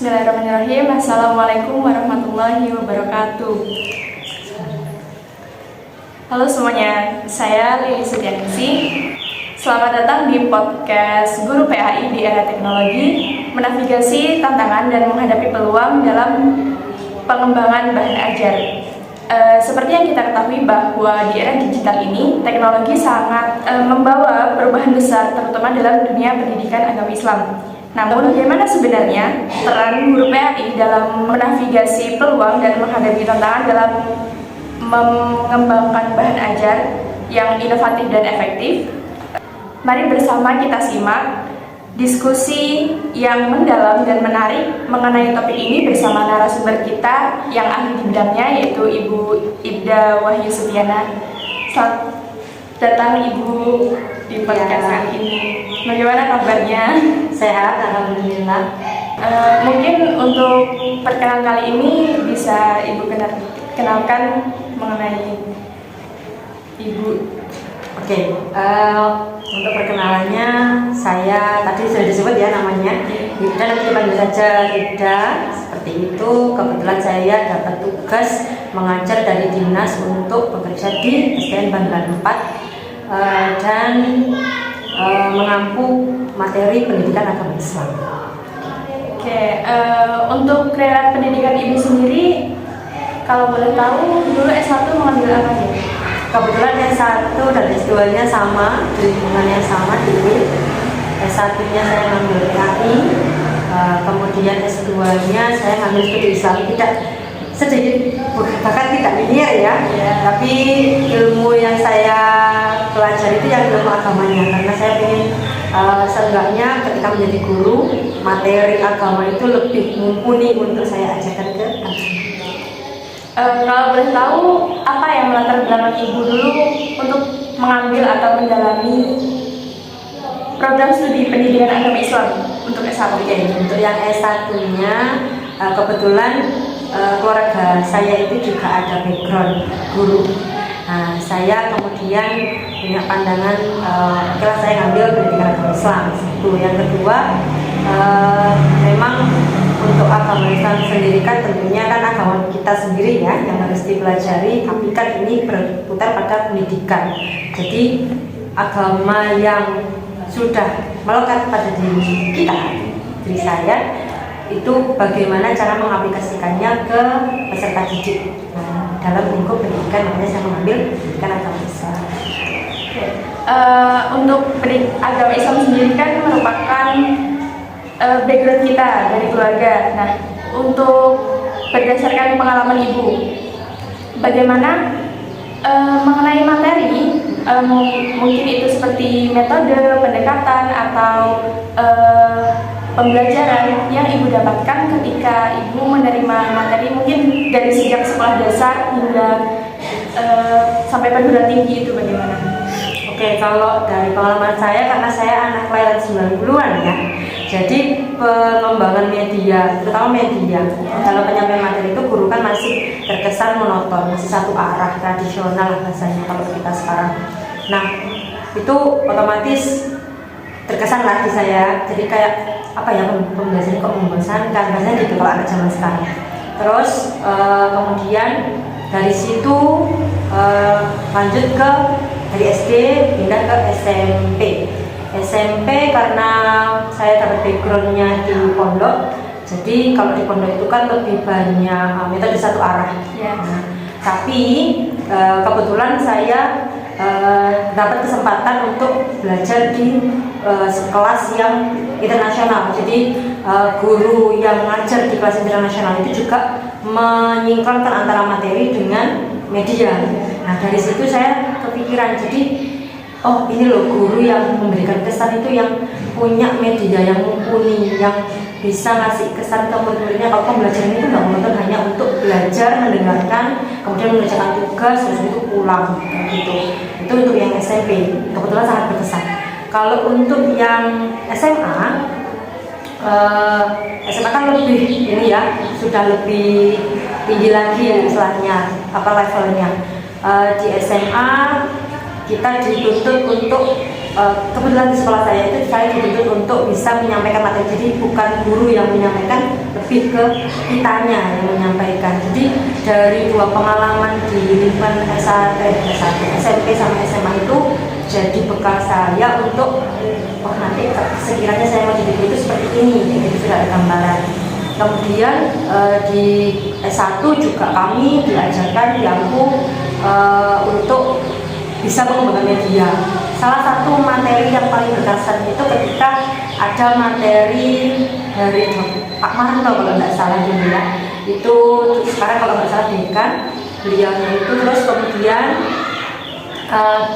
Bismillahirrahmanirrahim. Assalamualaikum warahmatullahi wabarakatuh. Halo semuanya, saya Lili Sutianingsih. Selamat datang di podcast Guru PAI di Era Teknologi, menavigasi tantangan dan menghadapi peluang dalam pengembangan bahan ajar. Seperti yang kita ketahui bahwa di era digital ini, teknologi sangat membawa perubahan besar, terutama dalam dunia pendidikan agama Islam. Namun, bagaimana sebenarnya peran guru PAI dalam menavigasi peluang dan menghadapi tantangan dalam mengembangkan bahan ajar yang inovatif dan efektif? Mari bersama kita simak diskusi yang mendalam dan menarik mengenai topik ini bersama narasumber kita yang ahli di bidangnya, yaitu Ibu Ibda Wahyu Setiana. Selamat datang Ibu di podcast kali ini. Bagaimana kabarnya? Sehat, alhamdulillah. Mungkin untuk perkenalan kali ini bisa Ibu kenalkan mengenai Ibu. Oke, untuk perkenalannya saya tadi sudah disebut ya namanya Ibda, nanti dipanggil saja Ibda seperti itu. Kebetulan saya dapat tugas mengajar dari dinas untuk bekerja di SDN Bangkalan 4 dan mengampu materi pendidikan agama Islam. Oke, untuk kreatif pendidikan Ibu sendiri, kalau boleh tahu dulu S1 mengambil apa ya? Kebetulan S1 dan S2-nya sama, di lingkungan yang sama di UIN. S1-nya saya ngambil PAI, kemudian S2-nya saya ngambil studi Islam. Tidak sedikit, bahkan tidak linear ya, tapi ilmu yang saya pelajari itu yang ilmu agamanya, karena saya ingin seenggaknya ketika menjadi guru, materi agama itu lebih mumpuni untuk saya ajarkan ke anak. Kalau boleh tahu, apa yang melatar belakang Ibu dulu untuk mengambil atau mendalami program studi pendidikan agama Islam untuk S1? Untuk yang S1-nya, kebetulan keluarga saya itu juga ada background guru. Nah, saya kemudian punya pandangan, oke saya ngambil pendidikan agama Islam. Itu yang kedua, memang untuk agama Islam sendiri kan tentunya kan agama kita sendiri ya yang harus dipelajari, tapi kan ini berputar pada pendidikan. Jadi agama yang sudah melekat pada diri kita, diri saya, itu bagaimana cara mengaplikasikannya ke peserta didik. Nah, dalam lingkup pendidikan makanya saya mengambil pendidikan agama Islam. Untuk agama Islam sendiri kan merupakan background kita dari keluarga. Nah, untuk berdasarkan pengalaman Ibu, bagaimana mengenai materi, mungkin itu seperti metode pendekatan atau pembelajaran yang Ibu dapatkan ketika Ibu menerima materi, mungkin dari sejak sekolah dasar hingga sampai perguruan tinggi, itu bagaimana? Oke, kalau dari pengalaman saya, karena saya anak kelahiran 90-an ya, jadi pengembangan media, terutama media, dalam penyampaian materi itu guru kan masih terkesan monoton, masih satu arah, tradisional bahasanya kalau kita sekarang. Nah, itu otomatis terkesan lagi saya, jadi kayak apa ya, pembelajaran kok membosankan, bahasanya gitu kalau anak zaman sekarang. Terus kemudian dari situ lanjut ke dari SD pindah ke SMP karena saya dapat backgroundnya di pondok, jadi kalau di pondok itu kan lebih banyak metode satu arah. Nah, tapi kebetulan saya dapat kesempatan untuk belajar di kelas yang internasional. Jadi guru yang mengajar di kelas internasional itu juga menyinkronkan antara materi dengan media. Nah, dari situ saya kepikiran, jadi oh ini loh guru yang memberikan kesan itu yang punya media yang mumpuni, yang bisa ngasih kesan ke murid-muridnya kalau pembelajaran itu nggak monoton hanya untuk belajar, mendengarkan, kemudian mengerjakan tugas, terus itu pulang gitu. Itu untuk yang SMP, kebetulan sangat berkesan. Kalau untuk yang SMA kan lebih ini ya, sudah lebih tinggi lagi ya istilahnya, apa levelnya. Di SMA kita dituntut untuk kebetulan di sekolah saya itu saya dituntut untuk bisa menyampaikan materi, jadi bukan guru yang menyampaikan, lebih ke kitanya yang menyampaikan. Jadi dari 2 pengalaman di lingkungan S1, SMP sama SMA itu jadi bekal saya untuk nanti sekiranya saya mau jadi guru itu seperti ini, jadi sudah ada gambaran. Kemudian di S1 juga kami diajarkan di aku untuk bisa mengembangkan media. Salah satu materi yang paling berkesan itu ketika ada materi dari Pak Marto kalau nggak salah dulu ya, itu sekarang kalau nggak salah dekan beliaunya itu. Terus kemudian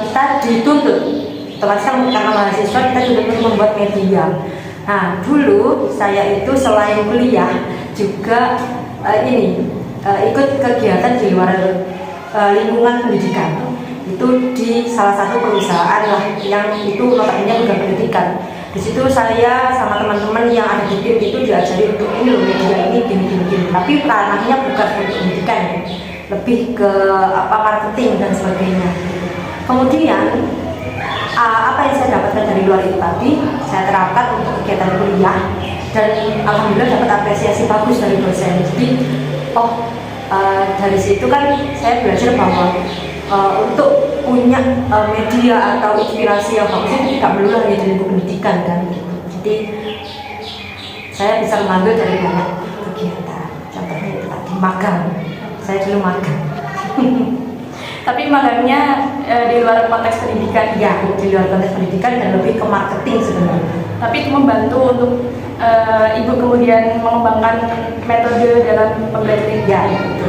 kita dituntut, otomatis kan karena mahasiswa kita dituntut membuat media. Nah dulu saya itu selain kuliah juga ikut kegiatan di luar lingkungan pendidikan. Itu di salah satu perusahaan lah yang itu notabene bukan pendidikan. Di situ saya sama teman-teman yang ada di tim itu diajari untuk ini loh, media ini gini. Tapi ranahnya bukan untuk pendidikan, lebih ke marketing dan sebagainya. Kemudian apa yang saya dapatkan dari luar itu tadi saya terapkan untuk kegiatan kuliah, dan alhamdulillah dapat apresiasi bagus dari dosen. Jadi dari situ kan saya belajar bahwa untuk punya media atau inspirasi yang bagus itu tidak melulu hanya di lingkup pendidikan kan gitu. Jadi saya bisa mengambil dari banyak kegiatan. Contohnya itu tadi magang. Saya dulu magang. Tapi magangnya di luar konteks pendidikan? Ya, di luar konteks pendidikan dan lebih ke marketing sebenarnya. Tapi itu membantu untuk ibu kemudian mengembangkan metode dalam pembelajaran. Ya, itu.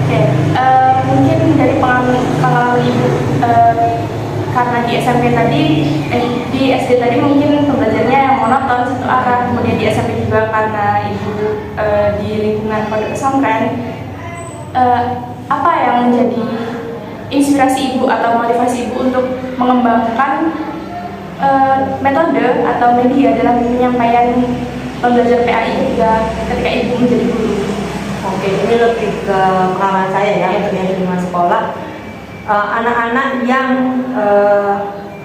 Oke, mungkin dari pengalaman ibu, karena di SMP tadi, di SD tadi mungkin pembelajarannya monoton satu arah, kemudian di SMP juga karena ibu di lingkungan pondok pesantren. Apa yang menjadi inspirasi ibu atau motivasi ibu untuk mengembangkan metode atau media dalam penyampaian pembelajaran PAI ketika ibu menjadi guru? Oke, ini lebih ke pengalaman saya ya untuk yang di lingkungan sekolah. Anak-anak yang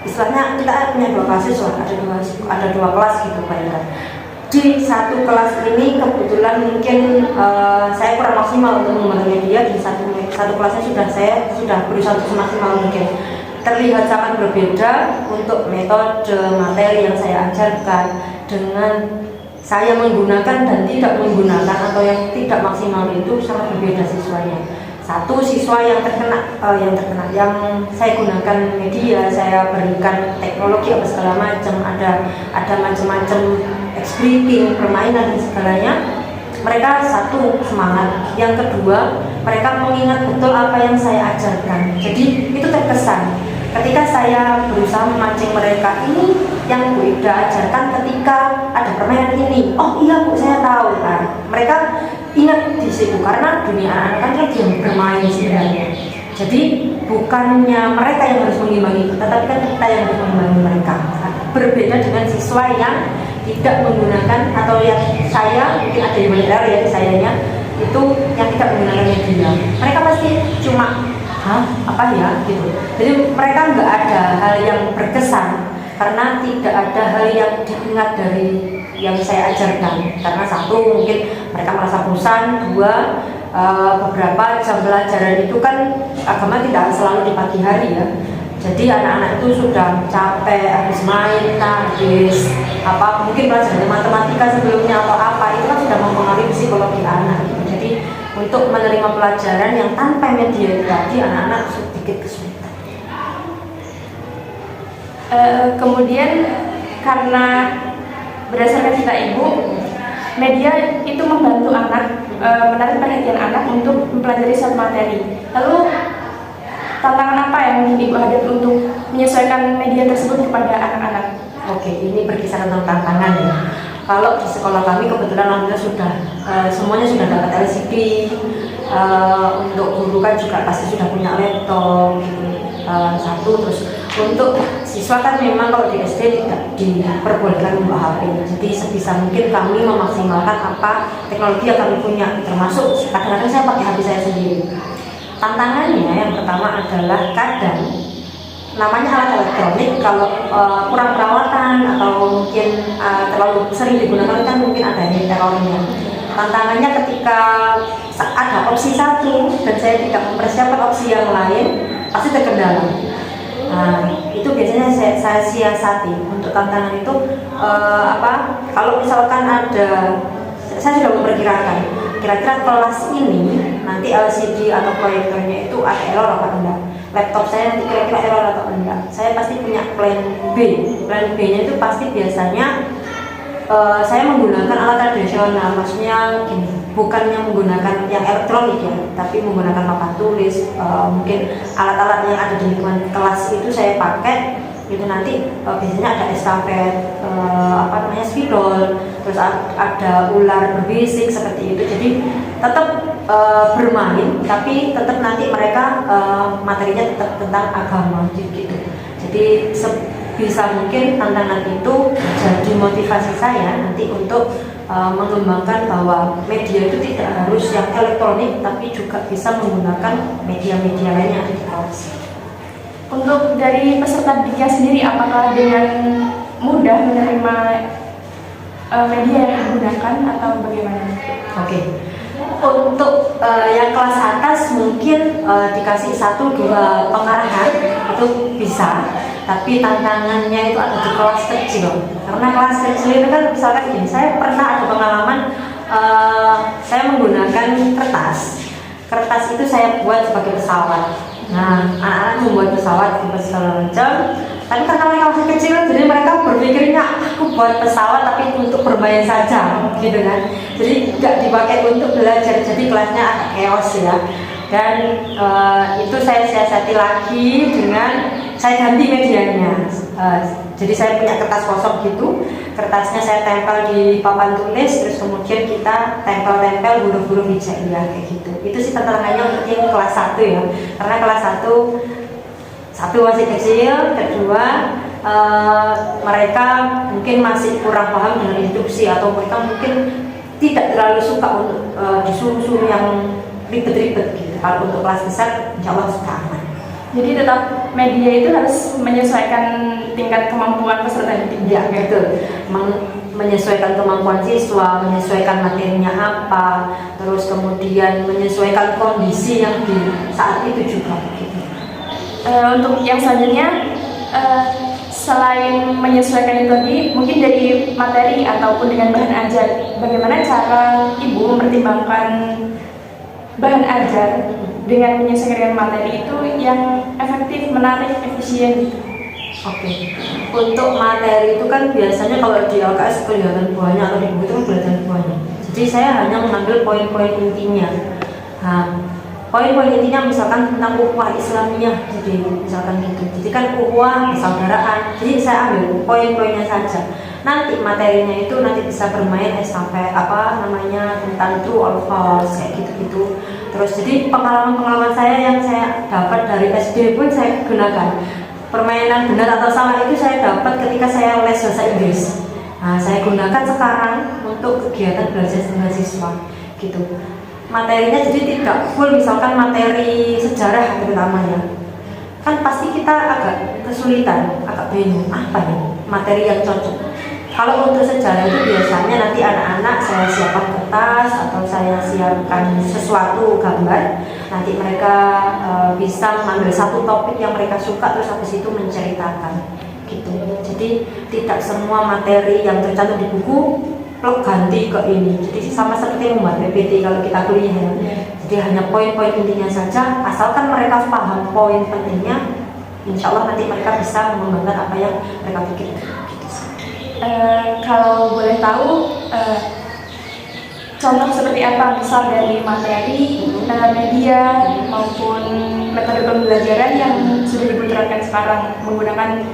istilahnya kita punya 2 kelas siswa, ada 2 kelas gitu bayangkan. Di satu kelas ini kebetulan mungkin saya kurang maksimal untuk mengembangkan media. Di satu kelasnya sudah berusaha untuk semaksimal mungkin. Terlihat sangat berbeda untuk metode materi yang saya ajarkan dengan saya menggunakan dan tidak menggunakan, atau yang tidak maksimal itu sangat berbeda siswanya. Satu siswa yang terkena yang saya gunakan media, saya berikan teknologi apa segala macam, ada macam-macam experiting, permainan dan segalanya. Mereka satu semangat, yang kedua mereka mengingat betul apa yang saya ajarkan. Jadi itu terkesan ketika saya berusaha memancing mereka, ini yang Bu Ida ajarkan ketika ada permainan ini. Oh iya Bu, saya tahu. Nah, mereka ingat di situ karena dunia anak-anak kan yang bermain sebenarnya. Jadi bukannya mereka yang harus mengimbangi kita, tapi kan kita yang harus mengimbangi mereka. Nah, berbeda dengan siswa yang tidak menggunakan, atau yang saya mungkin ada yang benar ya sayanya itu yang tidak menggunakan media. Mereka pasti cuma apa ya gitu. Jadi mereka nggak ada hal yang berkesan karena tidak ada hal yang diingat dari yang saya ajarkan. Karena satu mungkin mereka merasa bosan, dua beberapa jam pelajaran itu kan agama tidak selalu di pagi hari ya. Jadi anak-anak itu sudah capek, habis main, habis mungkin pelajaran matematika sebelumnya atau apa, itu kan sudah mempengaruhi psikologi anak gitu. Jadi untuk menerima pelajaran yang tanpa media tadi, anak-anak sedikit kesulitan. Kemudian karena berdasarkan cerita ibu, media itu membantu anak, menarik perhatian anak untuk mempelajari suatu materi. Lalu tantangan apa yang mungkin ibu hadapi untuk menyesuaikan media tersebut kepada anak-anak? Oke, ini berkisar tentang tantangan ya. Kalau di sekolah kami kebetulan alhamdulillah sudah semuanya sudah dapat LCD. Untuk guru kan juga pasti sudah punya laptop gitu. Satu, terus untuk siswa kan memang kalau di SD tidak diperbolehkan membawa HP. Jadi sebisa mungkin kami memaksimalkan apa teknologi yang kami punya, termasuk kadang-kadang saya pakai HP saya sendiri. Tantangannya yang pertama adalah kadang namanya alat elektronik kalau kurang perawatan atau mungkin terlalu sering digunakan kan mungkin ada terornya. Tantangannya ketika ada opsi satu dan saya tidak mempersiapkan opsi yang lain, pasti terkendala. Nah, itu biasanya saya siasati untuk tantangan itu kalau misalkan saya sudah memperkirakan kira-kira kelas ini nanti LCD atau proyektornya itu ada error apa enggak, laptop saya nanti kira-kira error atau enggak. Saya pasti punya plan B. Plan B-nya itu pasti biasanya saya menggunakan alat tradisional, maksudnya gini, bukannya menggunakan yang elektronik ya, tapi menggunakan papan tulis, mungkin alat-alat yang ada di lingkungan kelas itu saya pakai. Itu nanti biasanya ada estafet, spidol, terus ada ular berbisik seperti itu. Jadi tetap bermain, tapi tetap nanti mereka materinya tetap tentang agama gitu. Jadi bisa mungkin tantangan itu jadi motivasi saya nanti untuk mengembangkan bahwa media itu tidak harus yang elektronik, tapi juga bisa menggunakan media-media lain yang ada di kelas. Untuk dari peserta diknya sendiri, apakah dengan mudah menerima media yang digunakan atau bagaimana? Oke. Untuk yang kelas atas mungkin dikasih 1-2 pengarahan itu bisa, tapi tantangannya itu ada di kelas kecil. Karena kelas kecil itu kan misalkan gini, saya pernah ada pengalaman saya menggunakan kertas itu saya buat sebagai pesawat. Nah, anak-anak membuat pesawat segala macam, tapi karena mereka masih kecil, jadi mereka berpikirnya aku buat pesawat tapi untuk bermain saja, gitu kan. Jadi nggak dipakai untuk belajar, jadi kelasnya agak chaos ya. Dan itu saya siasati lagi dengan saya ganti medianya. Jadi saya punya kertas kosong gitu, kertasnya saya tempel di papan tulis, terus kemudian kita tempel-tempel huruf-huruf hijaiyah kayak gitu. Itu sih tantangannya untuk yang kelas 1 ya, karena kelas 1 masih kecil, kedua mereka mungkin masih kurang paham dengan instruksi, atau mereka mungkin tidak terlalu suka untuk disuruh-suruh yang ribet-ribet gitu. Kalau untuk kelas besar, insya Allah sudah aman. Jadi tetap media itu harus menyesuaikan tingkat kemampuan peserta didik. Ya, betul. Menyesuaikan kemampuan siswa, menyesuaikan materinya apa, terus kemudian menyesuaikan kondisi yang di saat itu juga. Gitu. Untuk yang selanjutnya, selain menyesuaikan itu tadi, mungkin dari materi ataupun dengan bahan ajar, bagaimana cara ibu mempertimbangkan bahan ajar dengan menyesuaikan dengan materi itu yang efektif, menarik, efisien gitu? Oke. Untuk materi itu kan biasanya kalau di LKS kelihatan buahnya, atau di buku itu kan kelihatan buahnya. Jadi saya hanya mengambil poin-poin intinya. Nah, poin-poin intinya misalkan tentang ukhuwah Islamiyah, jadi misalkan gitu. Jadi kan ukhuwah, persaudaraan. Jadi saya ambil poin-poinnya saja. Nanti materinya itu nanti bisa bermain sampai tentang true or false kayak gitu-gitu. Terus jadi pengalaman saya yang saya dapat dari SD pun saya gunakan. Permainan benar atau salah itu saya dapat ketika saya les bahasa Inggris. Nah, saya gunakan sekarang untuk kegiatan belajar mahasiswa gitu. Materinya jadi tidak full, misalkan materi sejarah terutamanya. Kan pasti kita agak kesulitan, agak bingung apa ya materi yang cocok. Kalau untuk sejarah itu biasanya nanti anak-anak saya siapkan kertas atau saya siapkan sesuatu gambar. Nanti mereka bisa mengambil satu topik yang mereka suka, terus habis itu menceritakan gitu. Jadi tidak semua materi yang tercantum di buku plug ganti ke ini. Jadi sama seperti membuat PPT kalau kita kuliah ya. Jadi hanya poin-poin intinya saja, asalkan mereka paham poin pentingnya, insya Allah nanti mereka bisa mengembangkan apa yang mereka pikirkan. Kalau boleh tahu, contoh seperti apa misal dari materi, media maupun metode pembelajaran yang sudah diterapkan sekarang menggunakan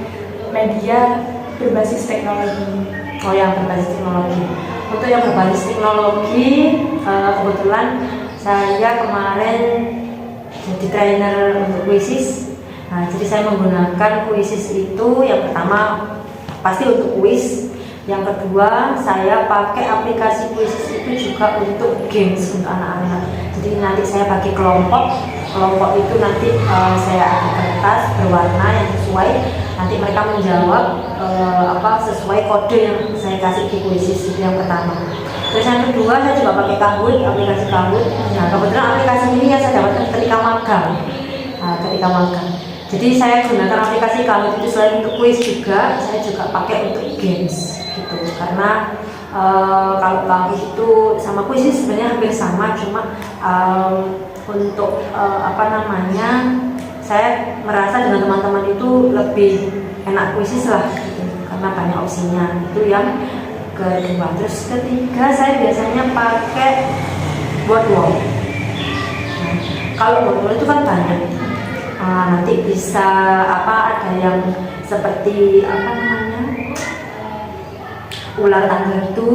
media berbasis teknologi? Oh, yang berbasis teknologi. Untuk yang berbasis teknologi, kebetulan saya kemarin jadi trainer untuk Quizzes. Nah, jadi saya menggunakan Quizzes itu yang pertama pasti untuk quiz. Yang kedua, saya pakai aplikasi Quizzes itu juga untuk games untuk anak-anak. Jadi nanti saya bagi kelompok kelompok itu nanti saya ada kertas berwarna yang sesuai, nanti mereka menjawab sesuai kode yang saya kasih di kuisis. Itu yang pertama. Terus yang kedua, saya juga pakai Kahoot, aplikasi Kahoot. Nah, kebetulan aplikasi ini ya saya dapatkan ketika magang. Jadi saya gunakan aplikasi Kahoot itu selain untuk kuis juga, saya juga pakai untuk games gitu. Karena kalau Kahoot itu sama kuis sebenarnya hampir sama, cuma untuk saya merasa dengan teman-teman itu lebih enak kuisis lah gitu, karena banyak opsinya. Itu yang kedua. Terus ketiga, saya biasanya pakai Wordwall. Nah, kalau Wordwall itu kan banyak, nanti bisa ada yang seperti ular tangga itu,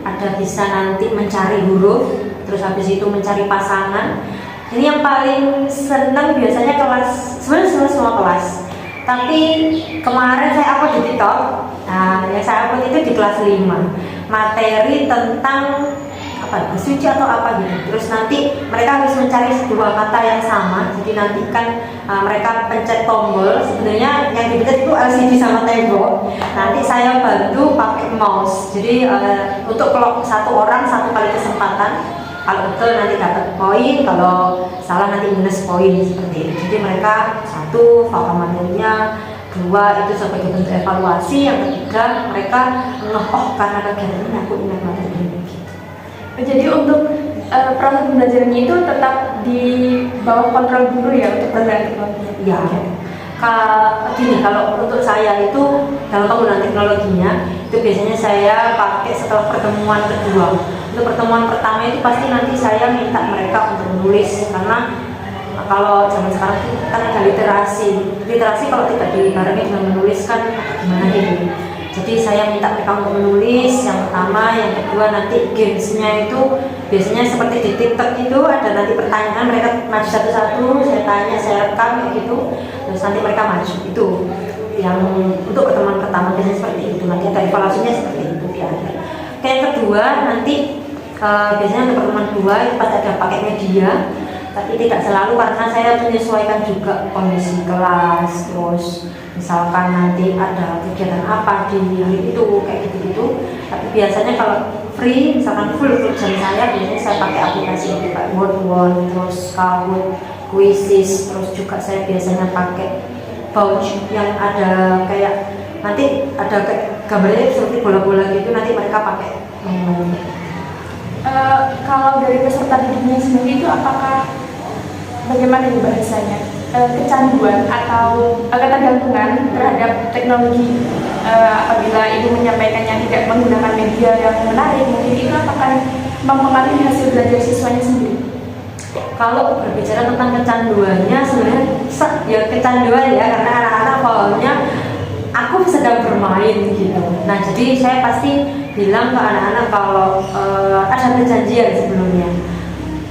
ada bisa nanti mencari huruf, terus habis itu mencari pasangan. Ini yang paling senang biasanya kelas, sebenarnya semua kelas. Tapi kemarin saya upload di TikTok. Nah, yang saya upload itu di kelas 5. Materi tentang suci atau apa gitu. Terus nanti mereka harus mencari sebuah kata yang sama. Jadi nanti kan mereka pencet tombol. Sebenarnya yang dipencet itu LCD sama tembok. Nanti saya bantu pakai mouse. Jadi untuk kelompok satu orang satu kali kesempatan. Kalau betul nanti dapat poin, kalau salah nanti minus poin, seperti itu. Jadi mereka satu paham materinya, dua itu sebagai bentuk evaluasi, yang ketiga mereka karena kegiatan ini aku ingat materi ini. Jadi untuk proses pembelajarannya itu tetap di bawah kontrol guru ya untuk pembelajaran teknologi. Iya. Kalau untuk saya itu dalam penggunaan teknologinya itu biasanya saya pakai setelah pertemuan kedua. Untuk pertemuan pertama itu pasti nanti saya minta mereka untuk menulis, karena kalau zaman sekarang itu kan ada literasi kalau tidak dibarengi dengan menulis kan gimana gitu. Jadi saya minta mereka untuk menulis yang pertama, yang kedua nanti gamesnya itu biasanya seperti di TikTok itu ada nanti pertanyaan, mereka maju satu-satu, saya tanya, saya rekam kayak gitu, terus nanti mereka maju. Itu yang untuk pertemuan pertama biasanya seperti itu, nanti ada evaluasinya seperti itu di akhir. Yang kedua nanti biasanya untuk pertemuan kedua itu pasti ada pakai media, tapi tidak selalu karena saya menyesuaikan juga kondisi kelas. Terus misalkan nanti ada kegiatan apa di hari itu kayak gitu-gitu. Tapi biasanya kalau free, misalkan full jam saya biasanya saya pakai aplikasi itu kayak Wordwall, terus Kahoot, Quizzes, terus juga saya biasanya pakai Pouch yang ada kayak nanti ada kayak gambarnya seperti bola-bola gitu, nanti mereka pakai main-main. Kalau dari peserta didiknya sendiri itu apakah bagaimana nih bahasanya, kecanduan atau ketergantungan terhadap teknologi, apabila ibu menyampaikannya tidak menggunakan media yang menarik, mungkin itu apakah mempengaruhi hasil belajar siswanya sendiri? Kalau berbicara tentang kecanduannya, sebenarnya ya kecanduan ya, karena anak-anak pahamnya aku sedang bermain gitu. Nah, jadi saya pasti bilang ke anak-anak kalau ada perjanjian sebelumnya.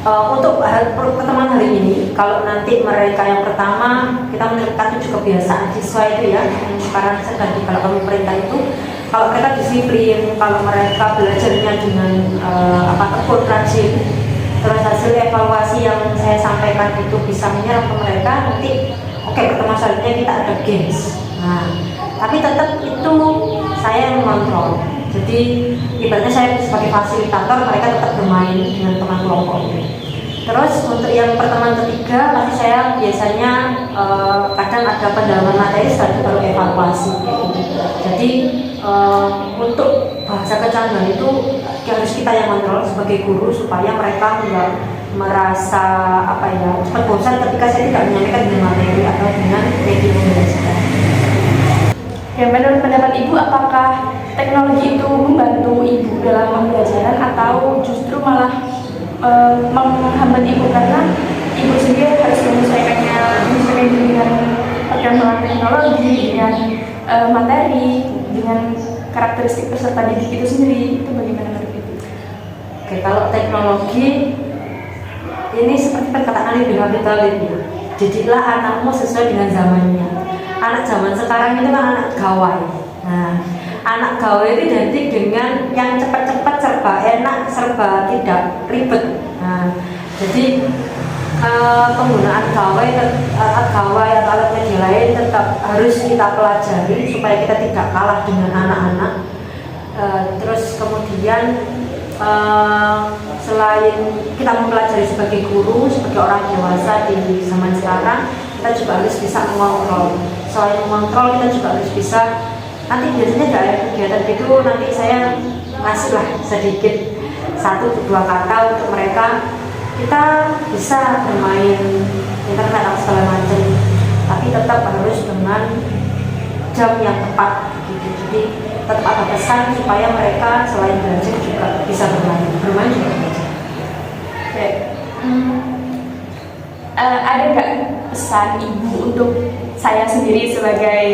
Untuk pertemuan hari ini, kalau nanti mereka yang pertama kita menerapkan 7 kebiasaan siswa itu ya, sekarang sedang kalau pemerintah itu, kalau mereka disiplin, kalau mereka belajarnya dengan tekun, rajin, terus hasil evaluasi yang saya sampaikan itu bisa menyerap ke mereka, nanti pertemuan selanjutnya kita ada games. Nah, tapi tetap itu saya yang mengontrol. Jadi ibaratnya saya sebagai fasilitator, mereka tetap bermain dengan teman kelompok itu. Terus untuk yang pertemuan ketiga pasti saya biasanya kadang ada pendalaman materi, setelah itu baru evaluasi kayak gitu. Jadi untuk bahasa kecanduan itu harus kita yang kontrol sebagai guru supaya mereka nggak merasa cepat bosan ketika saya tidak menyampaikan dengan materi atau dengan media pembelajaran. Ya, menurut pendapat ibu, apakah teknologi itu membantu ibu dalam pembelajaran atau justru malah menghambat ibu, karena ibu sendiri harus menyesuaikannya dengan perkembangan teknologi, dengan materi, dengan karakteristik peserta didik itu sendiri? Itu bagaimana menurut ibu? Kalau teknologi ini seperti perkataan Ibnu Abi Thalib ya, jadilah anakmu sesuai dengan zamannya. Anak zaman sekarang itu kan anak gawai. Nah, anak gawai itu identik dengan yang cepat-cepat, serba enak, serba tidak ribet. Nah, jadi penggunaan gawai atau alat media lain tetap harus kita pelajari supaya kita tidak kalah dengan anak-anak. Terus kemudian selain kita mempelajari sebagai guru, sebagai orang dewasa di zaman sekarang, kita juga harus bisa mengontrol. Selain mengontrol, kita juga harus bisa, nanti biasanya dari kegiatan itu nanti saya ngasihlah sedikit 1-2 kata untuk mereka. Kita bisa bermain internet atau segala macam, tapi tetap harus dengan jam yang tepat gitu. Jadi tetap ada pesan supaya mereka selain belajar juga bisa bermain juga belajar. Oke. Ada nggak pesan ibu untuk saya sendiri sebagai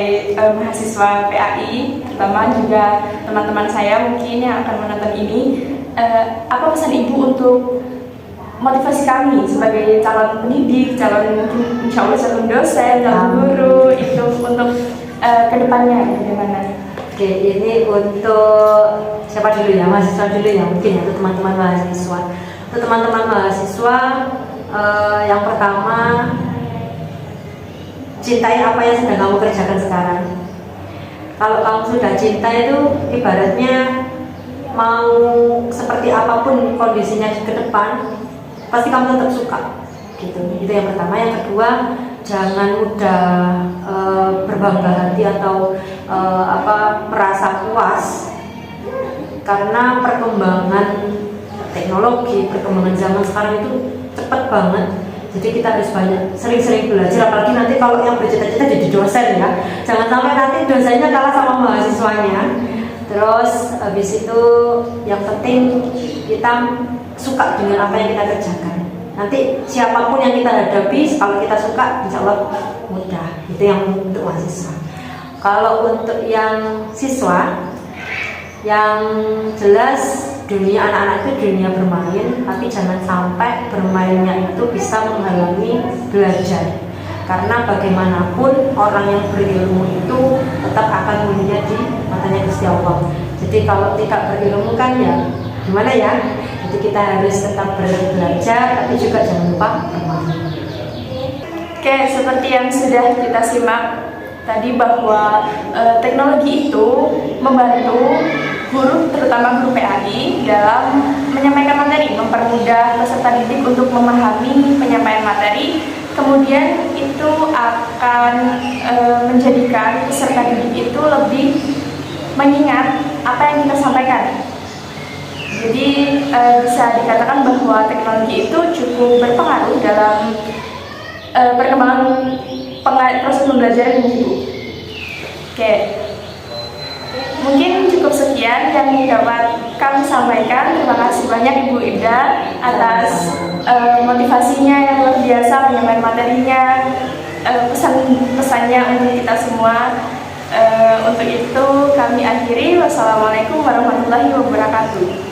mahasiswa PAI, terutama juga teman-teman saya mungkin yang akan menonton ini, apa pesan ibu untuk motivasi kami sebagai calon pendidik, calon insya Allah calon dosen, calon guru itu untuk kedepannya bagaimana? Oke, ini untuk siapa dulu ya, mahasiswa dulu ya mungkin ya, untuk teman-teman mahasiswa. Untuk teman-teman mahasiswa, yang pertama, cintai apa yang sedang kamu kerjakan sekarang. Kalau kamu sudah cinta itu ibaratnya mau seperti apapun kondisinya ke depan, pasti kamu tetap suka gitu. Itu yang pertama. Yang kedua, jangan mudah berbangga hati atau merasa puas, karena perkembangan teknologi, perkembangan zaman sekarang itu cepat banget. Jadi kita harus sering-sering belajar, apalagi nanti kalau yang bercita-cita jadi dosen ya, jangan sampai nanti dosennya kalah sama mahasiswanya. Terus habis itu yang penting kita suka dengan apa yang kita kerjakan. Nanti siapapun yang kita hadapi, kalau kita suka, insya Allah mudah. Itu yang untuk mahasiswa. Kalau untuk yang siswa, yang jelas dunia anak-anak itu dunia bermain, tapi jangan sampai bermainnya itu bisa menghalangi belajar. Karena bagaimanapun orang yang berilmu itu tetap akan mulia di matanya Gusti Allah. Jadi kalau tidak berilmu kan ya gimana ya? Jadi kita harus tetap belajar, tapi juga jangan lupa bermain. Oke, seperti yang sudah kita simak tadi bahwa teknologi itu membantu guru, terutama guru PAI dalam menyampaikan materi, mempermudah peserta didik untuk memahami penyampaian materi. Kemudian itu akan menjadikan peserta didik itu lebih mengingat apa yang kita sampaikan. Jadi bisa dikatakan bahwa teknologi itu cukup berpengaruh dalam perkembangan proses pembelajaran ibu. Oke, mungkin cukup sekian yang dapat kami sampaikan. Terima kasih banyak Ibu Ida atas motivasinya yang luar biasa, menyampaikan materinya, pesan-pesannya untuk kita semua. Untuk itu kami akhiri. Wassalamualaikum warahmatullahi wabarakatuh.